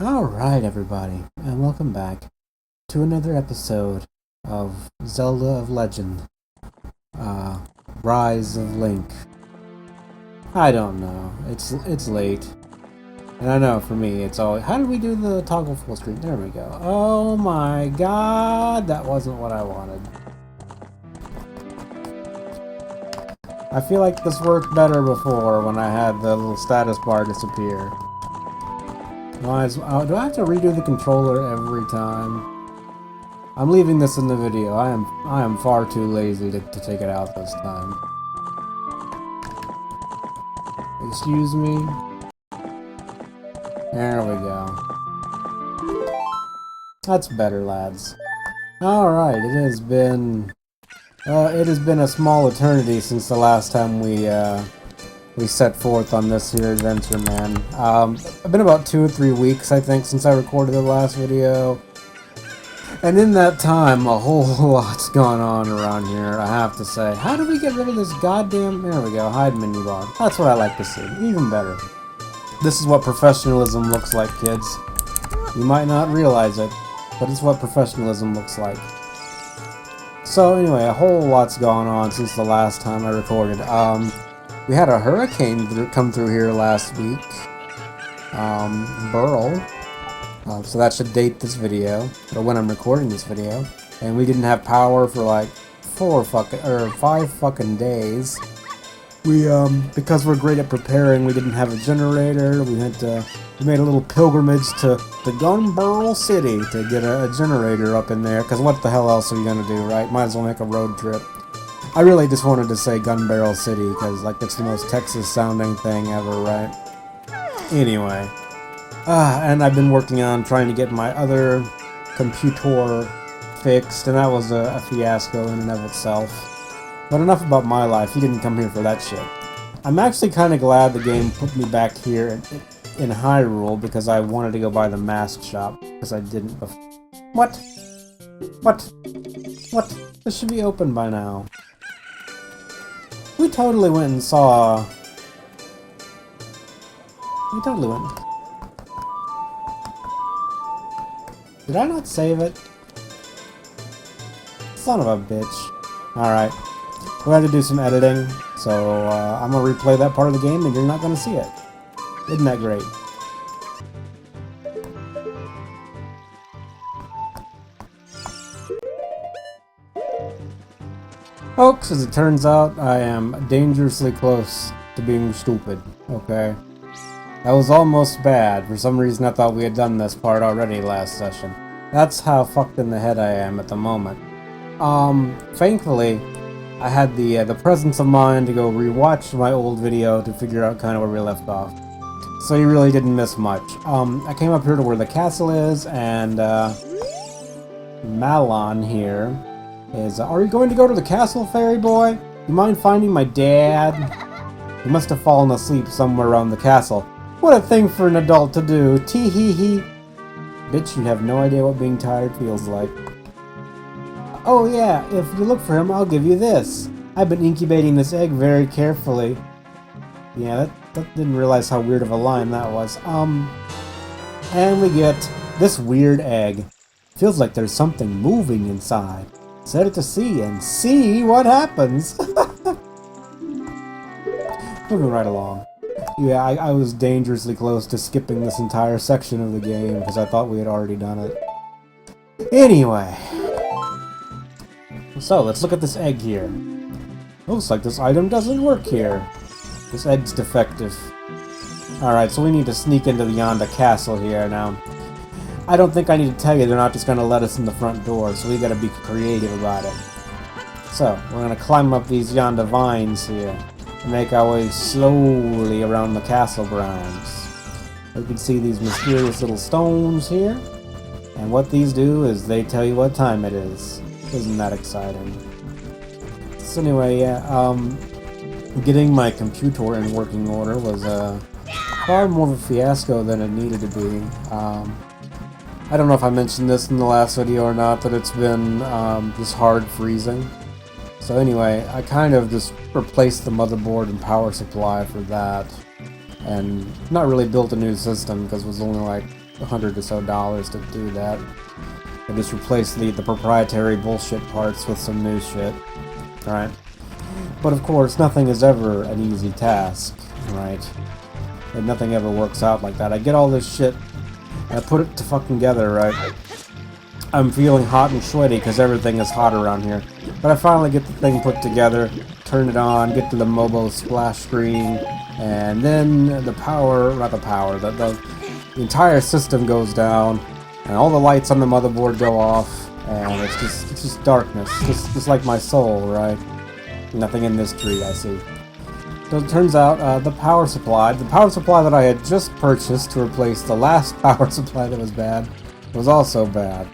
Alright, everybody, and welcome back to another episode of Zelda of Legend. Rise of Link. I don't know. It's late. And I know for me it's always... How did we do the toggle full screen? There we go. Oh my god! That wasn't what I wanted. I feel like this worked better before when I had the little status bar disappear. Do I have to redo the controller every time? I'm leaving this in the video. I am far too lazy to take it out this time. Excuse me? There we go. That's better, lads. Alright, it has been a small eternity since the last time we set forth on this here adventure, man. It's been about 2 or 3 weeks, I think, since I recorded the last video. And in that time, a whole lot's gone on around here, I have to say. How do we get rid of this goddamn... There we go, hide menu bar. That's what I like to see. Even better. This is what professionalism looks like, kids. You might not realize it, but it's what professionalism looks like. So anyway, a whole lot's gone on since the last time I recorded. We had a hurricane come through here last week. Burl. So that should date this video, or when I'm recording this video. And we didn't have power for like 5 fucking days. Because we're great at preparing, we didn't have a generator. We made a little pilgrimage to Gun Barrel City to get a generator up in there. Because what the hell else are you gonna do, right? Might as well make a road trip. I really just wanted to say Gun Barrel City, because, like, it's the most Texas-sounding thing ever, right? Anyway. And I've been working on trying to get my other computer fixed, and that was a fiasco in and of itself. But enough about my life, you didn't come here for that shit. I'm actually kind of glad the game put me back here in Hyrule, because I wanted to go by the mask shop, because I didn't before. What? What? What? This should be open by now. We totally went and saw... We totally went... Did I not save it? Son of a bitch. Alright. We're going to do some editing, so I'm going to replay that part of the game and you're not going to see it. Isn't that great? Folks, as it turns out, I am dangerously close to being stupid, okay? That was almost bad. For some reason I thought we had done this part already last session. That's how fucked in the head I am at the moment. Thankfully, I had the presence of mind to go rewatch my old video to figure out kind of where we left off. So you really didn't miss much. I came up here to where the castle is, and Malon here is, are you going to go to the castle, fairy boy? You mind finding my dad? He must have fallen asleep somewhere around the castle. What a thing for an adult to do. Tee-hee-hee. Bitch, you have no idea what being tired feels like. Oh yeah, if you look for him, I'll give you this. I've been incubating this egg very carefully. Yeah, that didn't realize how weird of a line that was. And we get this weird egg. Feels like there's something moving inside. Set it to sea and see what happens. Moving right along. Yeah, I was dangerously close to skipping this entire section of the game because I thought we had already done it. Anyway. So, let's look at this egg here. Looks like this item doesn't work here. This egg's defective. Alright, so we need to sneak into the Yonda castle here now. I don't think I need to tell you they're not just going to let us in the front door, so we gotta be creative about it. So, we're going to climb up these Yonda vines here and make our way slowly around the castle grounds. You can see these mysterious little stones here, and what these do is they tell you what time it is. Isn't that exciting? So anyway, yeah, getting my computer in working order was far more of a fiasco than it needed to be. I don't know if I mentioned this in the last video or not, that it's been just hard freezing. So anyway, I kind of just replaced the motherboard and power supply for that. And not really built a new system because it was only like $100 or so to do that. I just replace the proprietary bullshit parts with some new shit, right? But of course, nothing is ever an easy task, right? And nothing ever works out like that. I get all this shit, and I put it to fucking together, right? I'm feeling hot and sweaty because everything is hot around here. But I finally get the thing put together, turn it on, get to the mobile splash screen, and then the power, not the power, the entire system goes down, and all the lights on the motherboard go off, and it's just darkness, just like my soul, right? Nothing in this tree, I see. So it turns out the power supply that I had just purchased to replace the last power supply that was bad, was also bad.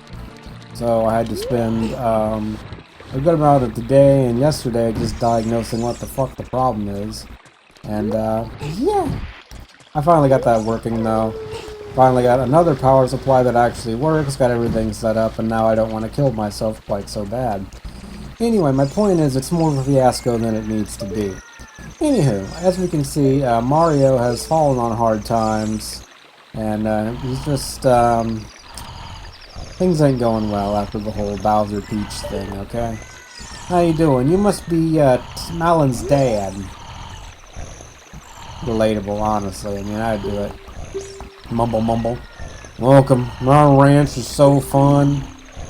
So I had to spend a good amount of today and yesterday just diagnosing what the fuck the problem is. And yeah, I finally got that working though. Finally got another power supply that actually works, got everything set up, and now I don't want to kill myself quite so bad. Anyway, my point is it's more of a fiasco than it needs to be. Anywho, as we can see, Mario has fallen on hard times, and he's just, things ain't going well after the whole Bowser Peach thing, okay? How you doing? You must be, Malon's dad. Relatable, honestly. I mean, I'd do it. Mumble, mumble. Welcome. Our ranch is so fun.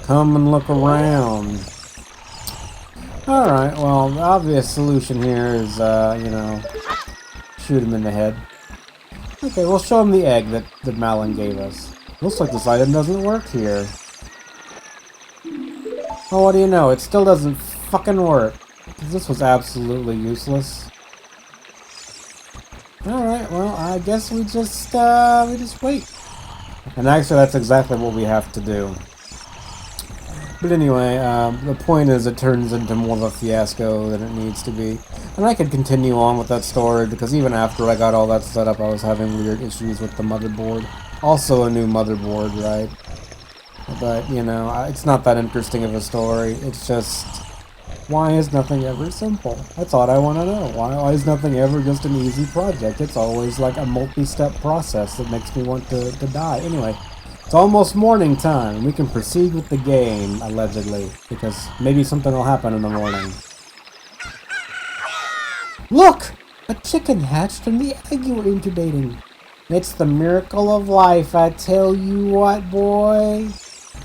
Come and look around. Alright, well, the obvious solution here is, you know, shoot him in the head. Okay, we'll show him the egg that Malon gave us. Looks like this item doesn't work here. Oh, what do you know? It still doesn't fucking work. This was absolutely useless. Alright, well, I guess we just wait. And actually, that's exactly what we have to do. But anyway, the point is it turns into more of a fiasco than it needs to be. And I could continue on with that story, because even after I got all that set up, I was having weird issues with the motherboard. Also a new motherboard, right? But, you know, it's not that interesting of a story. It's just, why is nothing ever simple? That's all I want to know. Why is nothing ever just an easy project? It's always like a multi-step process that makes me want to die. Anyway, it's almost morning time. We can proceed with the game, allegedly, because maybe something will happen in the morning. Look! A chicken hatched from the egg you were incubating. It's the miracle of life, I tell you what, boy.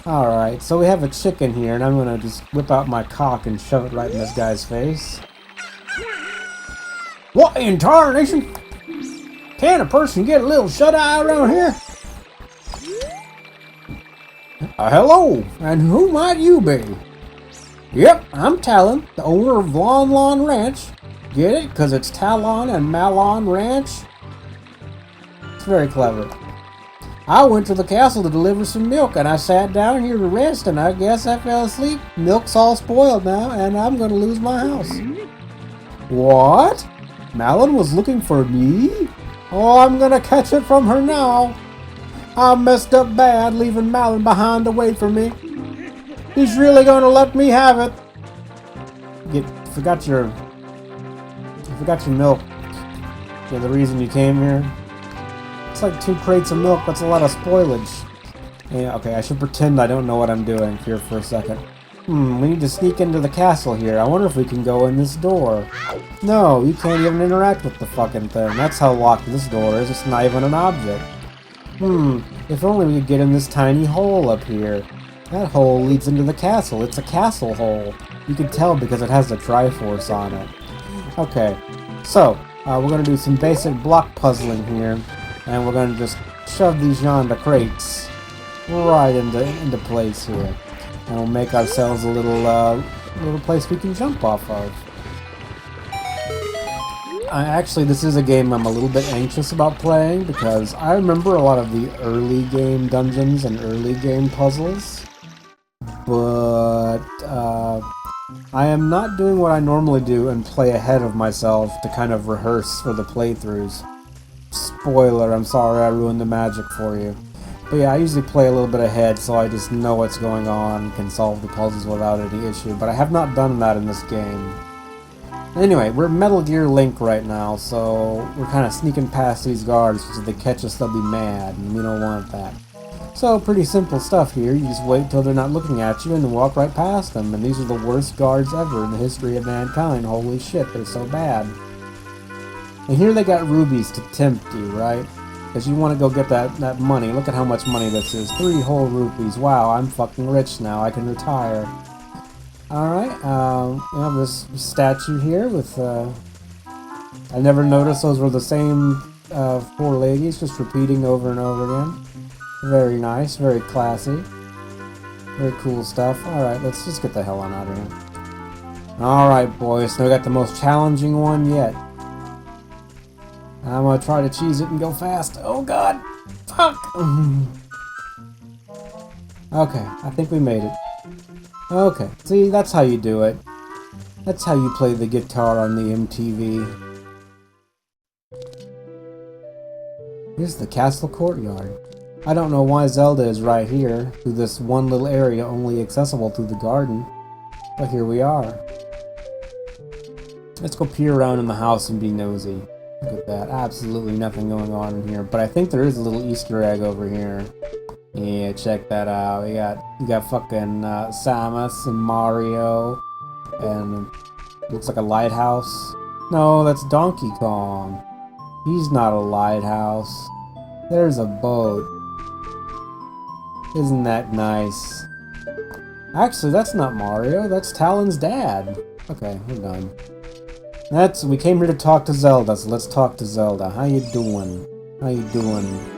Alright, so we have a chicken here, and I'm gonna just whip out my cock and shove it right in this guy's face. What in tarnation? Can a person get a little shut-eye around here? Hello, and who might you be? Yep, I'm Talon, the owner of Lon Ranch. Get it? Because it's Talon and Malon Ranch? It's very clever. I went to the castle to deliver some milk, and I sat down here to rest, and I guess I fell asleep. Milk's all spoiled now, and I'm going to lose my house. What? Malon was looking for me? Oh, I'm going to catch it from her now. I messed up bad, leaving Malon behind to wait for me. He's really going to let me have it. Forgot your milk. Yeah, the reason you came here. It's like 2 crates of milk. That's a lot of spoilage. Yeah, okay, I should pretend I don't know what I'm doing here for a second. We need to sneak into the castle here. I wonder if we can go in this door. No, you can't even interact with the fucking thing. That's how locked this door is. It's not even an object. If only we could get in this tiny hole up here. That hole leads into the castle. It's a castle hole. You can tell because it has the Triforce on it. Okay, so, we're going to do some basic block puzzling here. And we're going to just shove these yonder crates right into place here. And we'll make ourselves a little place we can jump off of. Actually, this is a game I'm a little bit anxious about playing because I remember a lot of the early game dungeons and early game puzzles. But I am not doing what I normally do and play ahead of myself to kind of rehearse for the playthroughs. Spoiler, I'm sorry I ruined the magic for you. But yeah, I usually play a little bit ahead so I just know what's going on and can solve the puzzles without any issue, but I have not done that in this game. Anyway, we're Metal Gear Link right now, so we're kind of sneaking past these guards because if they catch us they'll be mad, and we don't want that. So, pretty simple stuff here. You just wait till they're not looking at you and then walk right past them. And these are the worst guards ever in the history of mankind. Holy shit, they're so bad. And here they got rubies to tempt you, right? Because you want to go get that money. Look at how much money this is. 3 whole rupees. Wow, I'm fucking rich now. I can retire. Alright, we have this statue here with, I never noticed those were the same 4 ladies, just repeating over and over again. Very nice, very classy. Very cool stuff. Alright, let's just get the hell on out of here. Alright, boys, now we got the most challenging one yet. I'm gonna try to cheese it and go fast. Oh god! Fuck! Okay, I think we made it. Okay, see, that's how you do it. That's how you play the guitar on the MTV. Here's the castle courtyard. I don't know why Zelda is right here, through this one little area only accessible through the garden. But here we are. Let's go peer around in the house and be nosy. Look at that, absolutely nothing going on in here. But I think there is a little Easter egg over here. Yeah, check that out. You got fucking Samus and Mario, and it looks like a lighthouse. No, that's Donkey Kong. He's not a lighthouse. There's a boat. Isn't that nice? Actually, that's not Mario. That's Talon's dad. Okay, we're done. We came here to talk to Zelda, so let's talk to Zelda. How you doing? How you doing?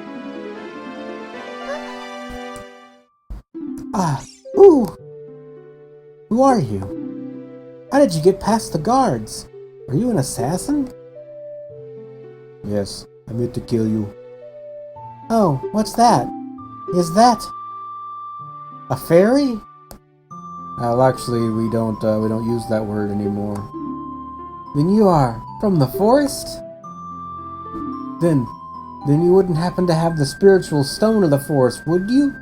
Ah, ooh! Who are you? How did you get past the guards? Are you an assassin? Yes, I'm here to kill you. Oh, what's that? Is that a fairy? Well, actually, we don't use that word anymore. Then you are from the forest? Then you wouldn't happen to have the spiritual stone of the forest, would you?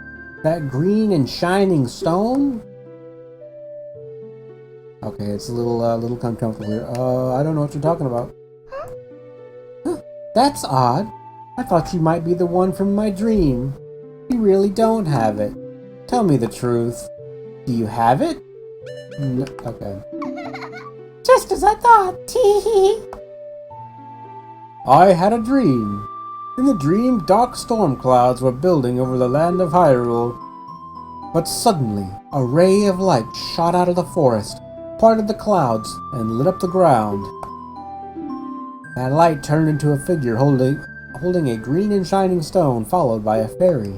That green and shining stone? Okay, it's a little uncomfortable here. I don't know what you're talking about. Huh, that's odd. I thought you might be the one from my dream. You really don't have it. Tell me the truth. Do you have it? No, okay. Just as I thought. Tee-hee. I had a dream. In the dream, dark storm clouds were building over the land of Hyrule. But suddenly, a ray of light shot out of the forest, parted the clouds, and lit up the ground. That light turned into a figure holding a green and shining stone, followed by a fairy.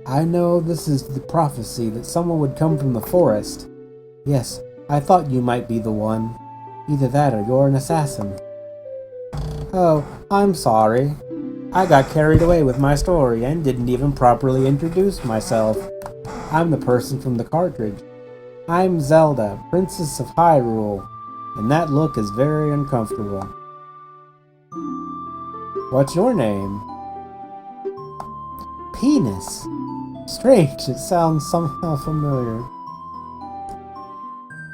I know this is the prophecy that someone would come from the forest. Yes, I thought you might be the one. Either that or you're an assassin. Oh, I'm sorry. I got carried away with my story and didn't even properly introduce myself. I'm the person from the cartridge. I'm Zelda, Princess of Hyrule, and that look is very uncomfortable. What's your name? Penis. Strange, it sounds somehow familiar.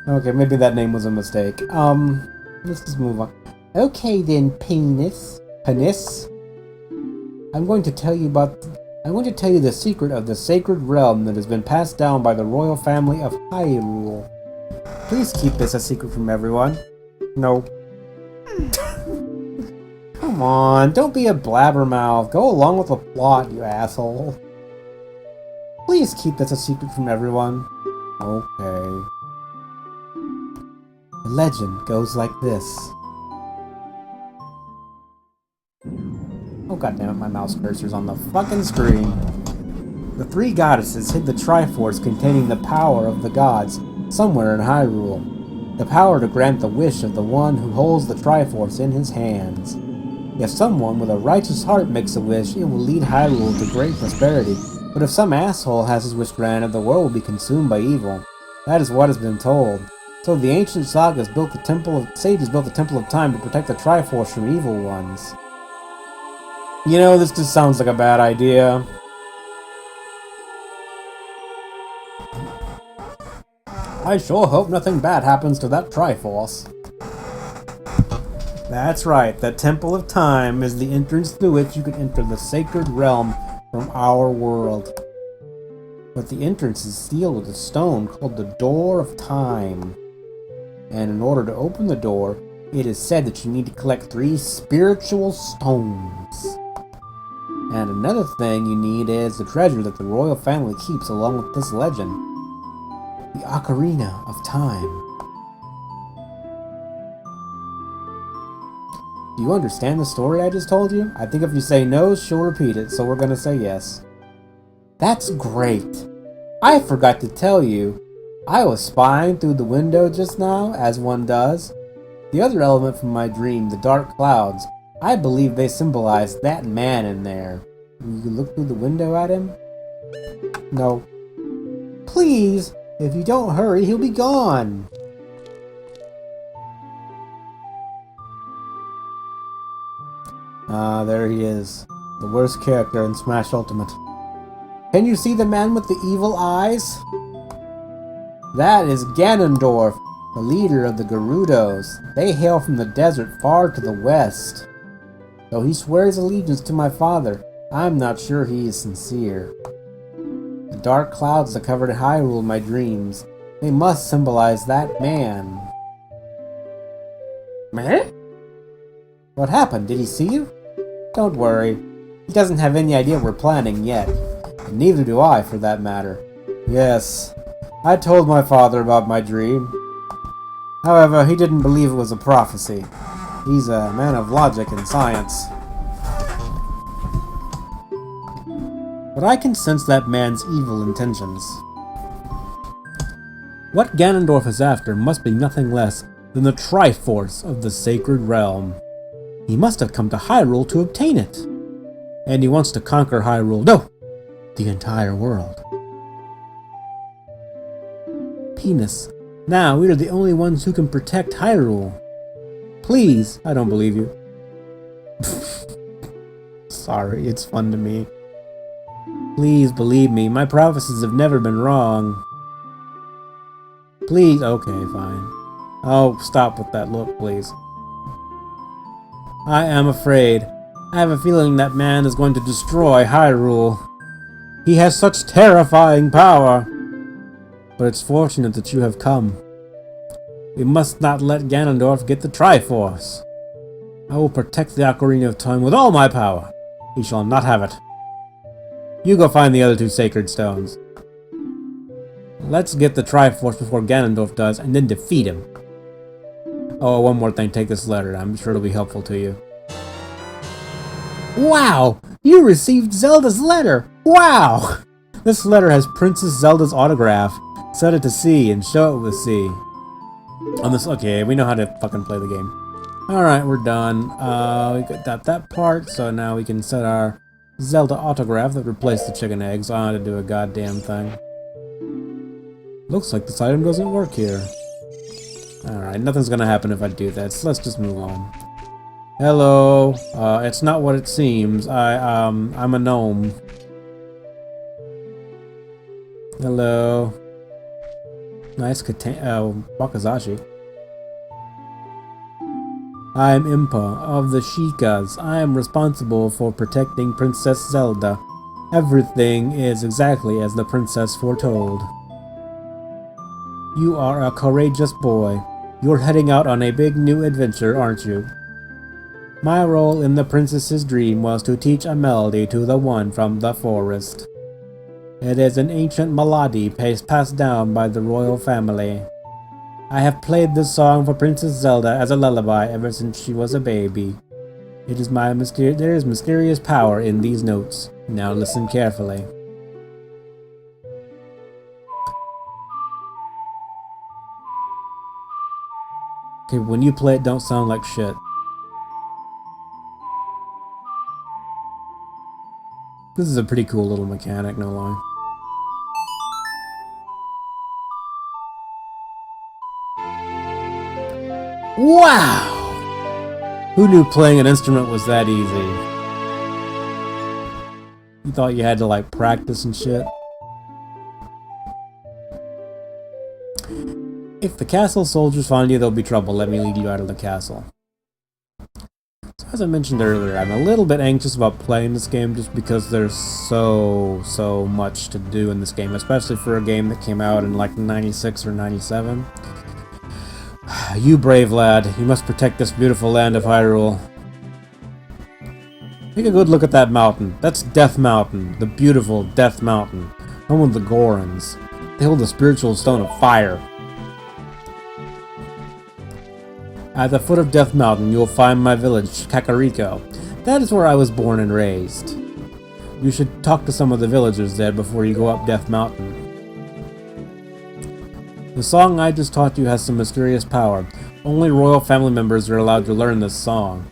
Okay, maybe that name was a mistake. Let's just move on. Okay then, Penis. I'm going to tell you the secret of the sacred realm that has been passed down by the royal family of Hyrule. Please keep this a secret from everyone. No. Come on, don't be a blabbermouth. Go along with the plot, you asshole. Please keep this a secret from everyone. Okay. The legend goes like this. Oh goddammit, my mouse cursor's on the fucking screen. The 3 goddesses hid the Triforce containing the power of the gods somewhere in Hyrule. The power to grant the wish of the one who holds the Triforce in his hands. If someone with a righteous heart makes a wish, it will lead Hyrule to great prosperity. But if some asshole has his wish granted, the world will be consumed by evil. That is what has been told. So the ancient sages built the Temple of Time to protect the Triforce from evil ones. You know, this just sounds like a bad idea. I sure hope nothing bad happens to that Triforce. That's right, the Temple of Time is the entrance through which you can enter the sacred realm from our world. But the entrance is sealed with a stone called the Door of Time. And in order to open the door, it is said that you need to collect 3 spiritual stones. And another thing you need is the treasure that the royal family keeps along with this legend. The Ocarina of Time. Do you understand the story I just told you? I think if you say no, she'll repeat it, so we're gonna say yes. That's great! I forgot to tell you, I was spying through the window just now, as one does. The other element from my dream, the dark clouds, I believe they symbolize that man in there. Will you look through the window at him? No. Please! If you don't hurry, he'll be gone! Ah, there he is. The worst character in Smash Ultimate. Can you see the man with the evil eyes? That is Ganondorf, the leader of the Gerudos. They hail from the desert far to the west. Though he swears allegiance to my father, I'm not sure he is sincere. The dark clouds that covered Hyrule in my dreams, they must symbolize that man. Meh? What happened? Did he see you? Don't worry. He doesn't have any idea we're planning yet. And neither do I, for that matter. Yes, I told my father about my dream. However, he didn't believe it was a prophecy. He's a man of logic and science. But I can sense that man's evil intentions. What Ganondorf is after must be nothing less than the Triforce of the Sacred Realm. He must have come to Hyrule to obtain it. And he wants to conquer Hyrule. No! The entire world. Penis. Now we are the only ones who can protect Hyrule. Please, I don't believe you. Sorry, it's fun to me. Please believe me, my prophecies have never been wrong. Please, okay, fine. Oh, stop with that look, please. I am afraid. I have a feeling that man is going to destroy Hyrule. He has such terrifying power. But it's fortunate that you have come. We must not let Ganondorf get the Triforce. I will protect the Ocarina of Time with all my power. He shall not have it. You go find the other 2 sacred stones. Let's get the Triforce before Ganondorf does, and then defeat him. Oh, one more thing. Take this letter. I'm sure it'll be helpful to you. Wow! You received Zelda's letter! Wow! This letter has Princess Zelda's autograph. Set it to C and show it with C. On this, okay, we know how to fucking play the game. Alright, we're done. We got that part, so now we can set our Zelda autograph that replaced the chicken eggs. I had to do a goddamn thing. Looks like this item doesn't work here. Alright, nothing's gonna happen if I do that, so let's just move on. Hello. It's not what it seems. I'm a gnome. Hello. Nice Wakazashi. I am Impa of the Sheikahs. I am responsible for protecting Princess Zelda. Everything is exactly as the princess foretold. You are a courageous boy. You're heading out on a big new adventure, aren't you? My role in the princess's dream was to teach a melody to the one from the forest. It is an ancient melody passed down by the royal family. I have played this song for Princess Zelda as a lullaby ever since she was a baby. There is mysterious power in these notes. Now listen carefully. Okay, when you play it, don't sound like shit. This is a pretty cool little mechanic, no lie. Wow! Who knew playing an instrument was that easy? You thought you had to, like, practice and shit? If the castle soldiers find you, there'll be trouble. Let me lead you out of the castle. So As I mentioned earlier, I'm a little bit anxious about playing this game just because there's so much to do in this game, especially for a game that came out in like 96 or 97. You brave lad, you must protect this beautiful land of Hyrule. Take a good look at that mountain. That's Death Mountain, the beautiful Death Mountain, home of the Gorons. They hold the spiritual stone of fire. At the foot of Death Mountain, you will find my village, Kakariko. That is where I was born and raised. You should talk to some of the villagers there before you go up Death Mountain. The song I just taught you has some mysterious power. Only royal family members are allowed to learn this song.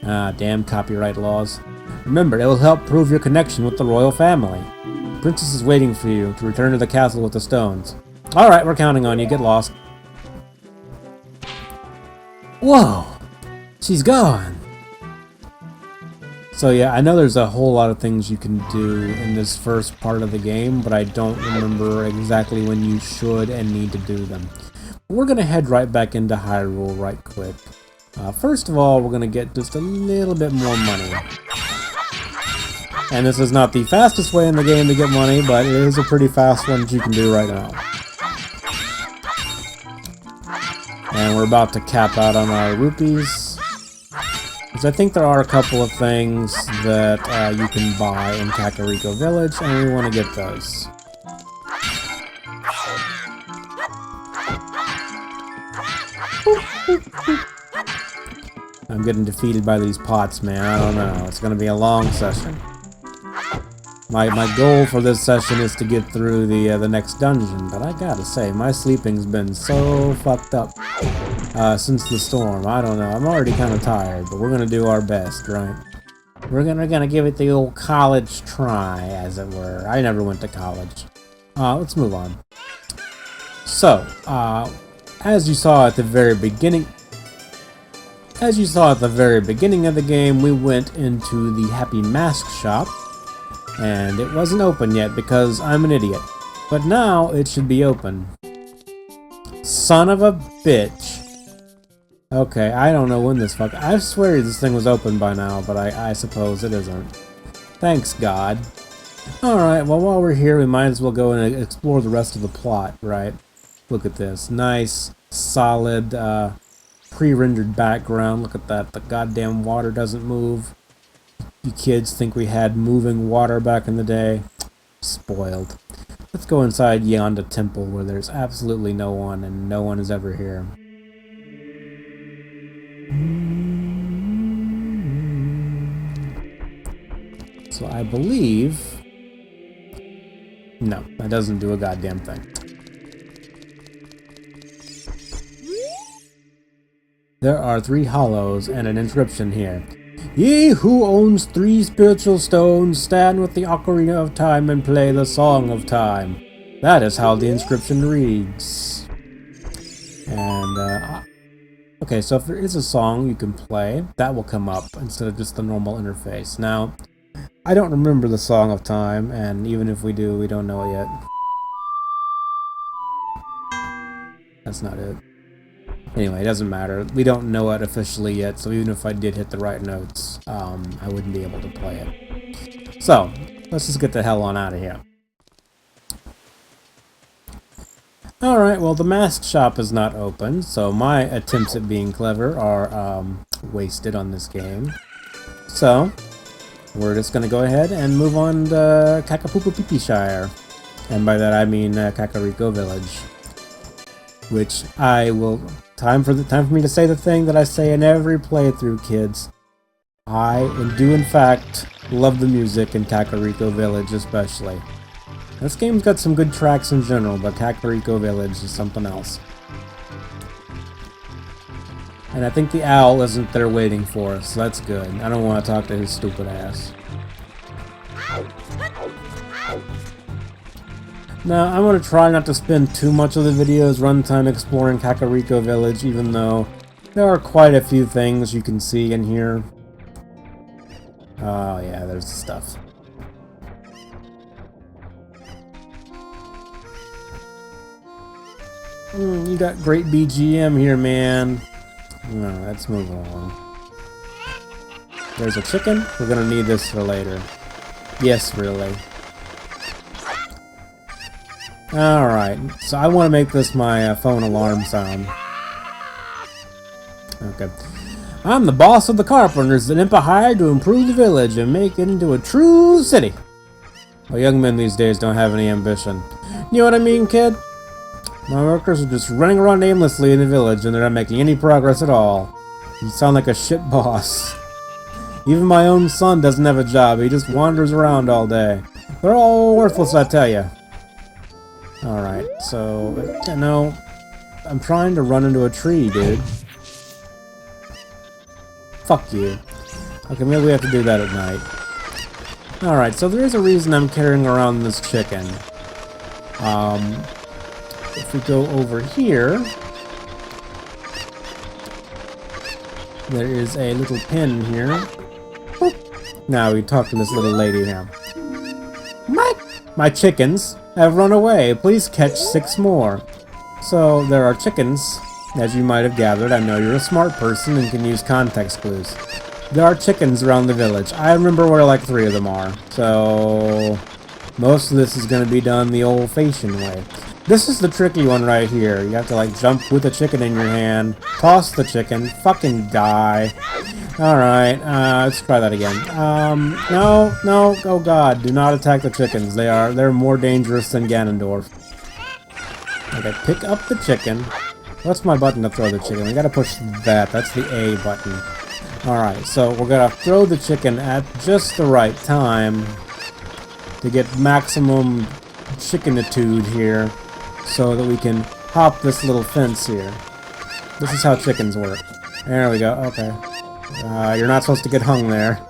Ah, damn copyright laws. Remember, it will help prove your connection with the royal family. The princess is waiting for you to return to the castle with the stones. Alright, we're counting on you. Get lost. Whoa! She's gone! So yeah, I know there's a whole lot of things you can do in this first part of the game, but I don't remember exactly when you should and need to do them. We're gonna head right back into Hyrule right quick. First of all, we're gonna get just a little bit more money. And this is not the fastest way in the game to get money, but it is a pretty fast one that you can do right now. And we're about to cap out on our rupees. Because I think there are a couple of things that you can buy in Kakariko Village, and we want to get those. I'm getting defeated by these pots, man. I don't know. It's going to be a long session. My goal for this session is to get through the next dungeon, but I gotta say, my sleeping's been so fucked up since the storm. I don't know. I'm already kind of tired, but we're gonna do our best, right? We're gonna give it the old college try, as it were. I never went to college. Let's move on. So, as you saw at the very beginning. As you saw at the very beginning of the game, we went into the Happy Mask shop. And it wasn't open yet because I'm an idiot. But now it should be open. Son of a bitch. Okay, I don't know when this fuck... I swear this thing was open by now, but I suppose it isn't. Thanks, God. Alright, well while we're here, we might as well go and explore the rest of the plot, right? Look at this. Nice, solid, pre-rendered background. Look at that. The goddamn water doesn't move. You kids think we had moving water back in the day? Spoiled. Let's go inside Yonda Temple where there's absolutely no one and no one is ever here. So I believe... No, that doesn't do a goddamn thing. There are 3 hollows and an inscription here. Ye who owns 3 spiritual stones, stand with the Ocarina of Time and play the Song of Time. That is how the inscription reads. And, okay, so if there is a song you can play, that will come up instead of just the normal interface. Now, I don't remember the Song of Time, and even if we do, we don't know it yet. That's not it. Anyway, it doesn't matter. We don't know it officially yet, so even if I did hit the right notes, I wouldn't be able to play it. So, let's just get the hell on out of here. Alright, well the mask shop is not open, so my attempts at being clever are wasted on this game. So, we're just going to go ahead and move on to Kakapupa-Pipi-Shire. And by that I mean Kakariko Village. Which I will... Time for me to say the thing that I say in every playthrough, kids. I do in fact love the music in Kakariko Village especially. This game's got some good tracks in general, but Kakariko Village is something else. And I think the owl isn't there waiting for us, so that's good. I don't want to talk to his stupid ass. Now, I'm going to try not to spend too much of the video's runtime exploring Kakariko Village, even though there are quite a few things you can see in here. Oh yeah, there's the stuff. You got great BGM here, man. No, let's move along. There's a chicken. We're gonna need this for later. Yes, really. Alright, so I want to make this my phone alarm sound. Okay. I'm the boss of the carpenters that Impa hired to improve the village and make it into a true city. Well, young men these days don't have any ambition. You know what I mean, kid? My workers are just running around aimlessly in the village and they're not making any progress at all. You sound like a shit boss. Even my own son doesn't have a job, he just wanders around all day. They're all worthless, I tell ya. Alright, so, no, I'm trying to run into a tree, dude. Fuck you. Okay, maybe we have to do that at night. Alright, so there is a reason I'm carrying around this chicken. If we go over here, there is a little pin here. Boop. Now we talk to this little lady here. My chickens have run away. Please catch 6 more. So there are chickens, as you might have gathered. I know you're a smart person and can use context clues. There are chickens around the village. I remember where like 3 of them are. So most of this is going to be done the old-fashioned way. This is the tricky one right here. You have to like jump with a chicken in your hand, toss the chicken, fucking die. Alright, let's try that again. No, oh god, do not attack the chickens. They're more dangerous than Ganondorf. Okay, pick up the chicken. What's my button to throw the chicken? We gotta push that. That's the A button. Alright, so we're gonna throw the chicken at just the right time to get maximum chickenitude here so that we can hop this little fence here. This is how chickens work. There we go, okay. You're not supposed to get hung there.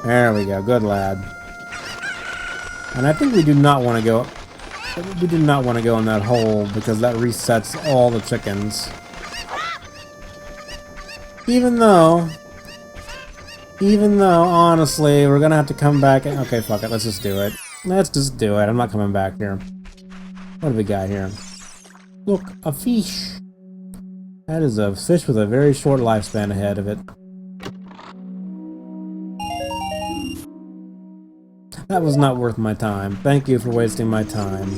There we go, good lad. And I think we do not want to go... We do not want to go in that hole because that resets all the chickens. Even though, honestly, we're gonna have to come back and... Okay, fuck it, let's just do it. Let's just do it, I'm not coming back here. What do we got here? Look, a fish. That is a fish with a very short lifespan ahead of it. That was not worth my time. Thank you for wasting my time.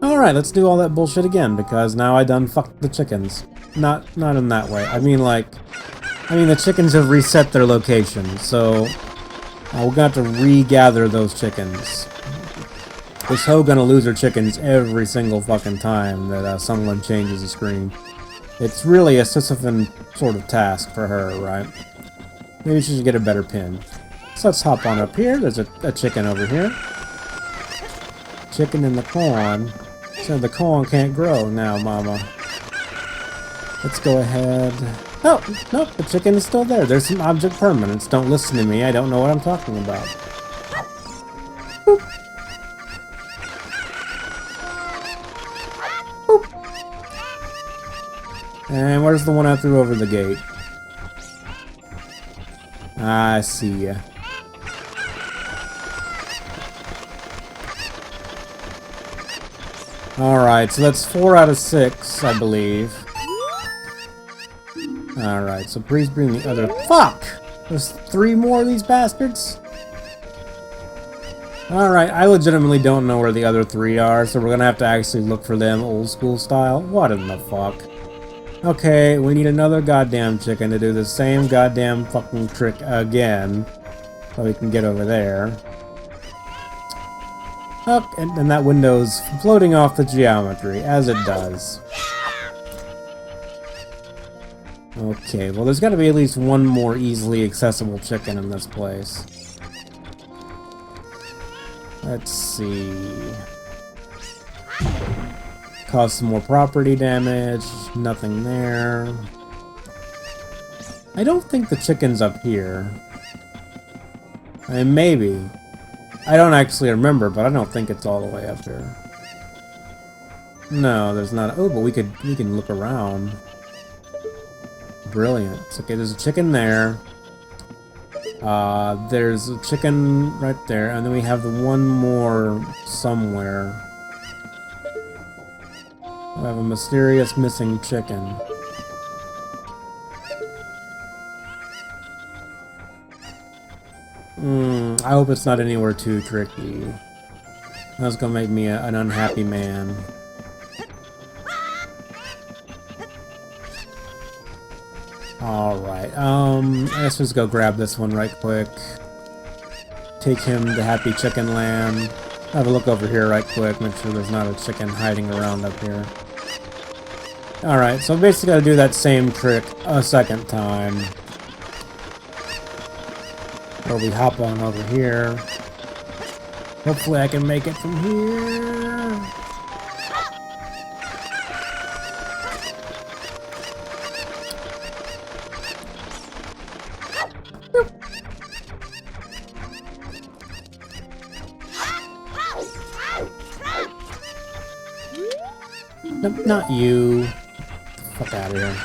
Alright, let's do all that bullshit again, because now I done fucked the chickens. Not in that way. I mean, the chickens have reset their location, so... we're gonna have to regather those chickens. This hoe gonna lose her chickens every single fucking time that someone changes the screen. It's really a Sisyphean sort of task for her, right? Maybe she should get a better pin. So let's hop on up here. There's a chicken over here. Chicken in the corn. So the corn can't grow now, mama. Let's go ahead. Oh, nope, the chicken is still there. There's some object permanence. Don't listen to me. I don't know what I'm talking about. Boop. Boop. And where's the one I threw over the gate? I see ya. Alright, so that's 4 out of 6, I believe. Alright, so please bring the other... Fuck! There's 3 more of these bastards? Alright, I legitimately don't know where the other 3 are, so we're gonna have to actually look for them old school style. What in the fuck? Okay, we need another goddamn chicken to do the same goddamn fucking trick again. So we can get over there. Oh, and that window's floating off the geometry, as it does. Okay, well there's gotta be at least one more easily accessible chicken in this place. Let's see... Cause some more property damage, nothing there. I don't think the chicken's up here. I mean, maybe. I don't actually remember, but I don't think it's all the way up here. No, there's not. Oh, but we can look around. Brilliant. Okay, there's a chicken there. There's a chicken right there, and then we have the one more somewhere. We have a mysterious missing chicken. I hope it's not anywhere too tricky. That's gonna make me an unhappy man. Alright, let's just go grab this one right quick. Take him to Happy Chicken Land. Have a look over here right quick, make sure there's not a chicken hiding around up here. Alright, so basically gotta do that same trick a second time. Where we hop on over here. Hopefully I can make it from here. Nope, not you. Fuck out of here.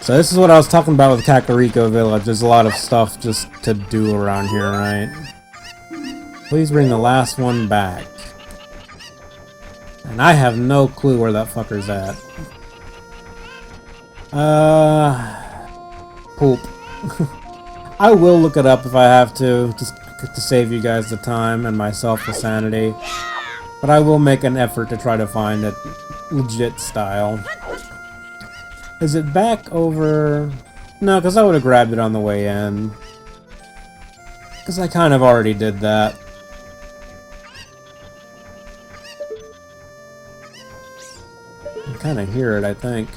So this is what I was talking about with Kakariko Village. There's a lot of stuff just to do around here, right? Please bring the last one back. And I have no clue where that fucker's at. Poop. I will look it up if I have to, just to save you guys the time and myself the sanity. But I will make an effort to try to find it legit style. Is it back over... No, because I would have grabbed it on the way in. Because I kind of already did that. I kind of hear it, I think.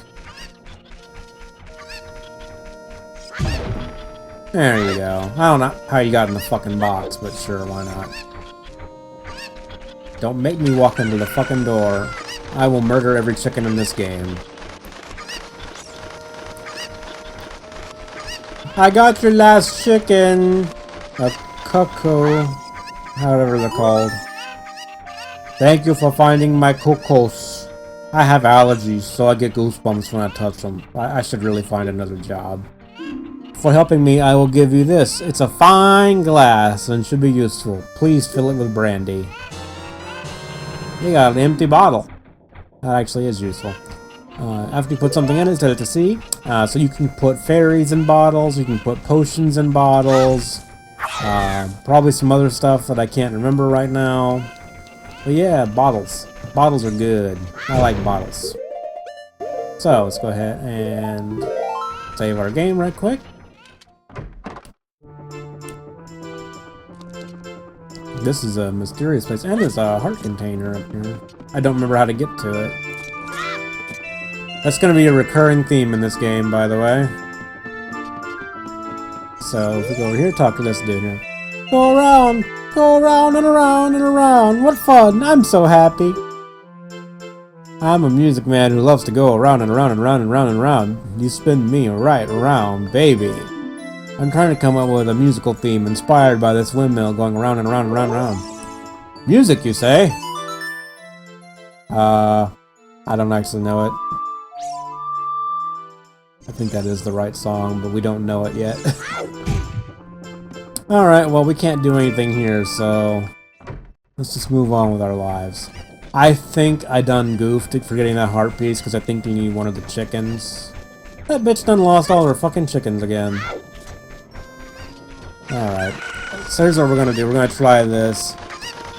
There you go. I don't know how you got in the fucking box, but sure, why not? Don't make me walk into the fucking door. I will murder every chicken in this game. I got your last chicken! A cuckoo. However they're called. Thank you for finding my cocos. I have allergies, so I get goosebumps when I touch them. I should really find another job. For helping me, I will give you this. It's a fine glass and should be useful. Please fill it with brandy. You got an empty bottle. That actually is useful. After you put something in it, set it to see. So you can put fairies in bottles, you can put potions in bottles. Probably some other stuff that I can't remember right now. But yeah, bottles. Bottles are good. I like bottles. So, let's go ahead and save our game right quick. This is a mysterious place, and there's a heart container up here. I don't remember how to get to it. That's going to be a recurring theme in this game, by the way. So, if we go over here, talk to this dude here. Go around and around and around. What fun! I'm so happy. I'm a music man who loves to go around and around and around and around and around. You spin me right around, baby. I'm trying to come up with a musical theme inspired by this windmill going around and around and around and around. Music, you say? I don't actually know it. I think that is the right song, but we don't know it yet. Alright, well, we can't do anything here, so let's just move on with our lives. I think I done goofed forgetting that heart piece, because I think you need one of the chickens. That bitch done lost all her fucking chickens again. Alright, so here's what we're gonna do. We're gonna try this,